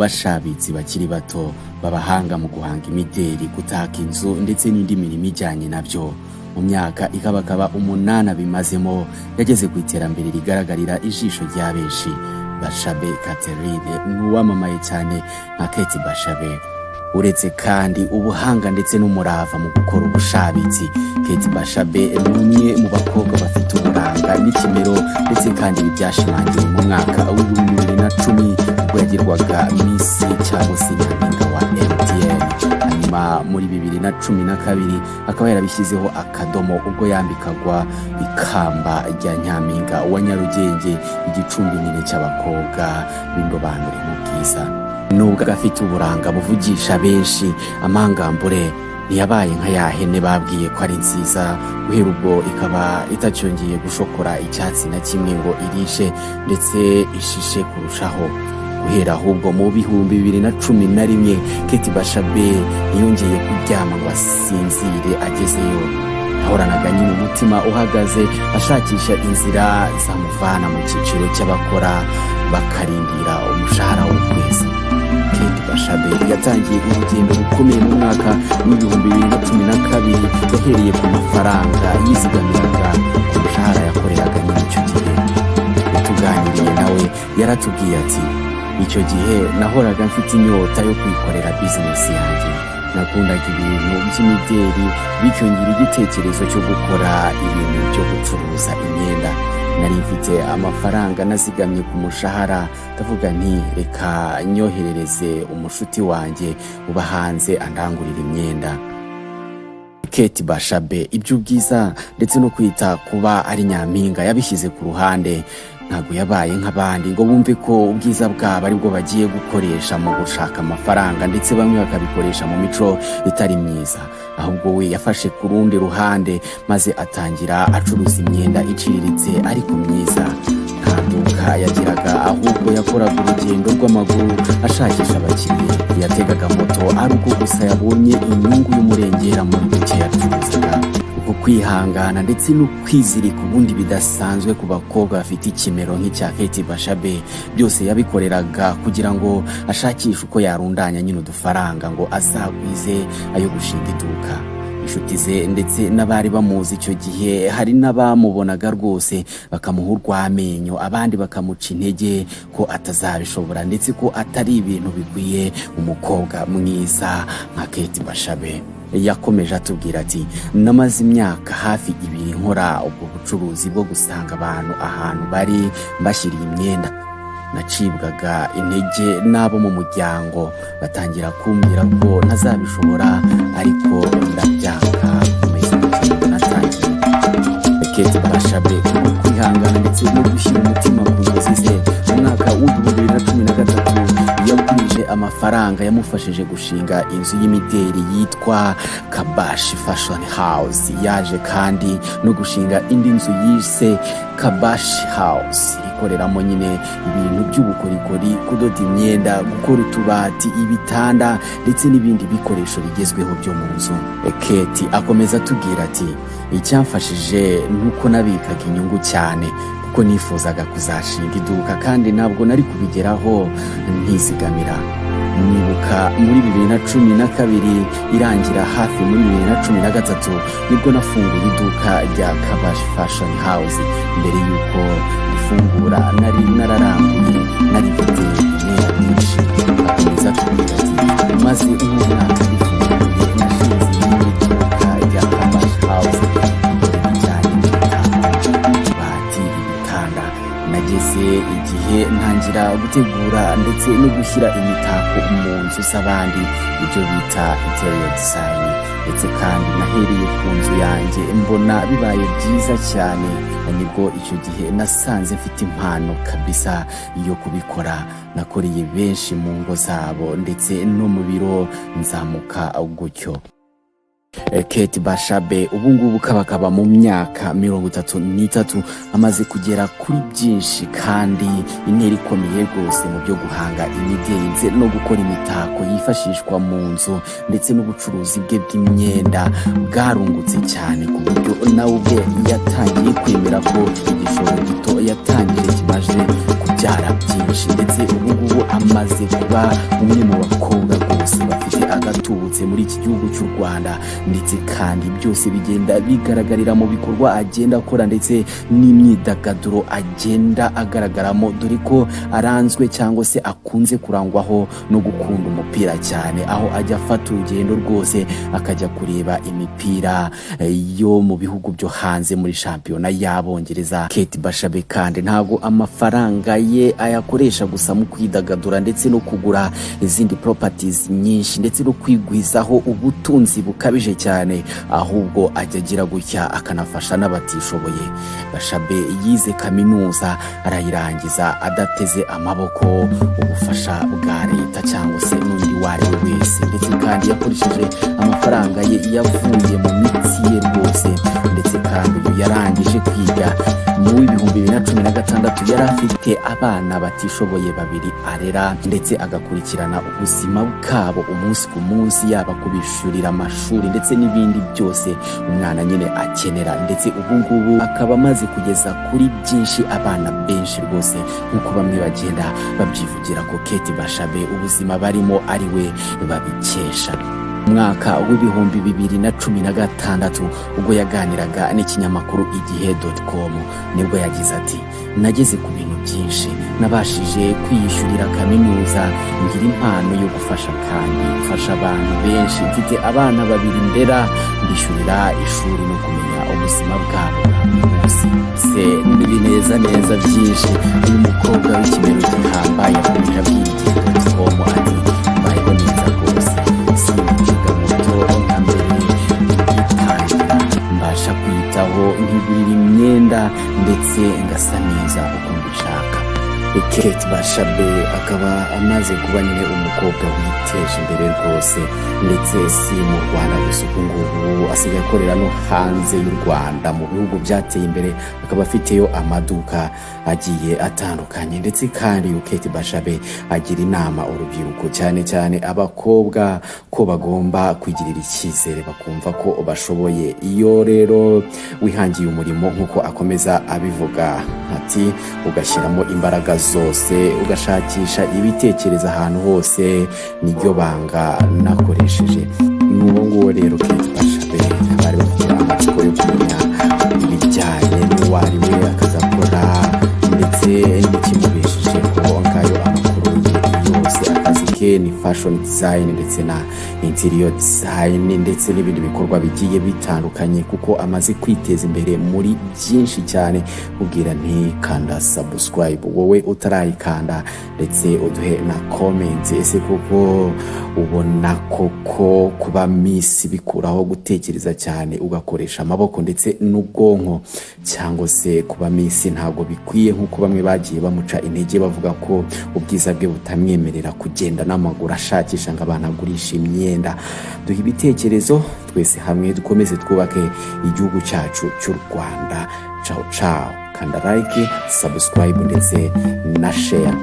bashabitsi bakiri bato babahanga mu guhanga imideri, gutaka inzu ndetse n'indi mirimo ijyanye nabyo. Mu myaka ikabakaba 8 bimazemo, yageze ku iterambere rigaragarira ijisho rya benshi. Bashabe Catherine n'uwamamaye cyane nka Kate Bashabe. Uretse kandi ubuhanga ndetse n'umurava mu gukora ubushabitsi, Kate Bashabe ni umwe mu bakobwa bafite uburanga n'ikimero, ndetse kandi byashimangiwe mu mwaka wa 2010 ubwo yagirwaga Miss cyangwa se Nyampinga wa MTN. Hanyuma muri 2012 akaba yarabishyizeho akadomo ubwo yambikagwa ikamba rya Nyampinga wa Nyarugenge, igicumbi nyine cy'abakobwa b'indobanure mu bwiza. Nubwo afite uburanga buvugisha benshi, amangambure ntiyabaye nka ya hene babwiye ko ari nziza, guhera ubwo ikaba itacyongeye gushokora icyatsi na kimwe ngo irishe ndetse ishishe kurushaho. Guhera ahubwo mu 2011 Kate Bashabe yongeye kuryama ngo asinzire agezeyo. Ahoranaga nyine umutima uhagaze, ashakisha inzira zamuvana mu cyiciro cy'abakora bakarindira umushahara w'ukwezi. Kate Bashabe yatangiye urugendo rukomeye mu mwaka wa 2012, yahereye ku mafaranga yizigamiraga ku mushahara yakoreraga nyine icyo gihe. Tuganiriye nawe yaratubwiye ati, icyo gihe nahoraga mfite inyota yo kwikorera business yanjye. Nakundaga ibintu by'imideri, bityo ngira igitekerezo cyo gukora ibintu byo gucuruza imyenda. Nari mfite amafaranga nazigamye ku mushahara, ndavuga nti reka nyoherereze umushuti wanjye uba hanze andangurira imyenda. Kate Bashabe iby'ubwiza ndetse no kwita kuba ari nyampinga yabishyize ku ruhande. Ntabwo yabaye nk'abandi ngo bumve ko ubwiza bwabo aribwo bagiye gukoresha mu gushaka amafaranga, ndetse bamwe bakabikoresha mu mico itari myiza. Ahubwo we yafashe ku rundi ruhande, maze atangira acuruza imyenda iciriritse ariko myiza. Nta duka yagiraga, ahubwo yakoraga urugendo rw'amaguru ashakisha abakiriya. Yategaga moto ari uko gusa yabonye inyungu y'umurengera muri duke yacuruzaga. Uko kwihangana ndetse no kwizirika ubundi bidasanzwe ku bakobwa bafite ikimero nk'icya Kate Bashabe, byose yabikoreraga kugira ngo ashakishe uko yarundanya nyine udufaranga ngo azagwize ayo gushinga iduka. Inshuti ze ndetse n'abari bamuzi icyo gihe, hari n'abamubonaga rwose bakamuha urw'amenyo, abandi bakamuca intege ko atazabishobora ndetse ko atari ibintu bikwiye umukobwa mwiza nka Kate Bashabe. Yakomeje atubwira ati, namaze imyaka hafi 2 nkora ubwo bucuruzi bwo gusanga abantu ahantu bari mbashyiriye imyenda. Nacibwaga intege n'abo mu muryango, batangira kumbwira ko ntazabishobora, ariko ndabyanga kumeza urugendo natangiye. Kate Bashabe kwihangana ndetse no gushyira umutima ku nzozi ze, mu mwaka wa 2013 yagurije amafaranga yamufashije gushinga inzu y'imideri yitwa Kabashi Fashion House. Yaje kandi no gushinga indi nzu yise Kabashi House, ikoreramo nyine ibintu by'ubukorikori, kudoda imyenda, gukora utubati, ibitanda ndetse n'ibindi bikoresho bigezweho byo mu nzu. Kate akomeza atubwira ati, icyamfashije nuko nabikaga inyungu cyane, kuko nifuzaga kuzashinga iduka kandi ntabwo nari kubigeraho ntizigamira. Nibuka muri 2012 irangira hafi muri 2013 nibwo nafunguye iduka rya Kabashi Fashion House. Mbere yuko ifungura nari nararambuye, nari mfite imyenda myinshi. Akomeza atubwira ati, maze umwaka ifunguye nashinze iduka rya Kabashi House bijyanye n'ibitanda, ibitanda. Nageze igihe ntangira gutegura ndetse no gushyira imitako mu nzu z'abandi, ibyo bita interior design. Ndetse kandi nahereye ku nzu yanjye mbona bibaye byiza cyane, nibwo icyo gihe nasanze mfite impano kabisa yo kubikora. Nakoreye benshi mu ngo zabo ndetse no mu biro nzamuka gutyo. Kate Bashabe ubu ngubu kabakaba mu myaka 33 amaze kugera kuri byinshi kandi intera ikomeye rwose mu byo guhanga imideri ndetse no gukora imitako yifashishwa mu nzu, ndetse n'ubucuruzi bwe bw'imyenda bwarungutse cyane ku buryo nawe ubwe yatangiye kwemera ko igishoro gito yatangiye kimaze kubyara byinshi, ndetse ubu ngubu amaze kuba umwe mu bakobwa rwose bafite agatubutse muri iki gihugu cy'u Rwanda, ndetse kandi byose bigenda bigaragarira mu bikorwa agenda akora ndetse n'imyidagaduro agenda agaragaramo, dore ko aranzwe cyangwa se akunze kurangwaho no gukunda umupira cyane, aho ajya afata urugendo rwose akajya kureba imipira yo mu bihugu byo hanze muri shampiyona y'Abongereza. Kate Bashabe kandi ntabwo amafaranga ye ayakoresha gusa mu kwidagadura ndetse no kugura izindi properties nyinshi ndetse no kwigwizaho ubutunzi bukabije cyane, ahubwo ajya agira gutya akanafasha n'abatishoboye. Bashabe yize kaminuza arayirangiza adateze amaboko ubufasha bwa leta cyangwa se n'undi wari we wese, ndetse kandi yakoresheje amafaranga ye yavuye mu mitsi ye rwose, ndetse kandi uyu yarangije kwiga mu 2016 yari afite abana batishoboye babiri arera, ndetse agakurikirana ubuzima bwabo umunsi ku munsi, yaba kubishurira amashuri ndetse n'ibindi byose umwana nyine akenera, ndetse ubu ngubu akaba amaze kugeza kuri byinshi abana benshi rwose, nk'uko bamwe bagenda babyivugira ko Kate Bashabe ubuzima barimo ari we babikesha. Mwaka w'2016 ubwo yaganiraga n'ikinyamakuru igihe.com nibwo yagize ati, nageze ku bintu byinshi, nabashije kwiyishyurira kaminuza, ngira impano yo gufasha kandi mfasha abantu benshi, mfite abana babiri ndera, mbishyurira ishuri no kumenya ubuzima bwabo bwa buri munsi. Se n'ibineza neza byinshi. Uyu mukobwa w'ikimero gihambaye yakomeje abwira igihe.com ati, mbayeho neza rwose, sinkiga moto nka mbere, ngitangira mbasha kwiyitaho, nkigurira imyenda ndetse ngasa neza uko mbishaka. Kate Bashabe akaba amaze kuba nyine umukobwa witeje imbere rwose, ndetse si mu Rwanda gusa, ubu ngubu asigaye akorera no hanze y'u Rwanda mu bihugu byateye imbere, akaba afiteyo amaduka agiye atandukanye, ndetse kandi Kate Bashabe agira inama urubyiruko cyane cyane abakobwa ko bagomba kwigirira icyizere, bakumva ko bashoboye. Iyo rero wihangiye umurimo nk'uko akomeza abivuga ati, ugashyiramo imbaraga zose, ugashakisha ibitekerezo ahantu hose, niryo banga nakoresheje. N'uwo nguwo rero Kate Bashabe bari bafite amatsiko yo kumenya ibijyanye n'uwo ari we, akazakora ndetse n'ikimubesheje kuko ngayo amakuru ye yose. Akazi ke ni fashion design ndetse na interior design ndetse n'ibindi bikorwa bigiye bitandukanye, kuko amaze kwiteza imbere muri byinshi cyane. Ubwira nti kanda subscribe wowe utarayikanda, ndetse uduhe na comment, ese kuko ubona koko kuba Miss bikuraho gutekereza cyane ugakoresha amaboko ndetse n'ubwonko, cyangwa se kuba Miss ntabwo bikwiye nk'uko bamwe bagiye bamuca intege bavuga ko ubwiza bwe butamwemerera kugenda n'amaguru ashakisha ngo abantu agurisha imyenda. Duhe ibitekerezo twese hamwe, dukomeze twubake igihugu cyacu cy'u Rwanda. Ciao ciao, kanda like, subscribe ndetse na share.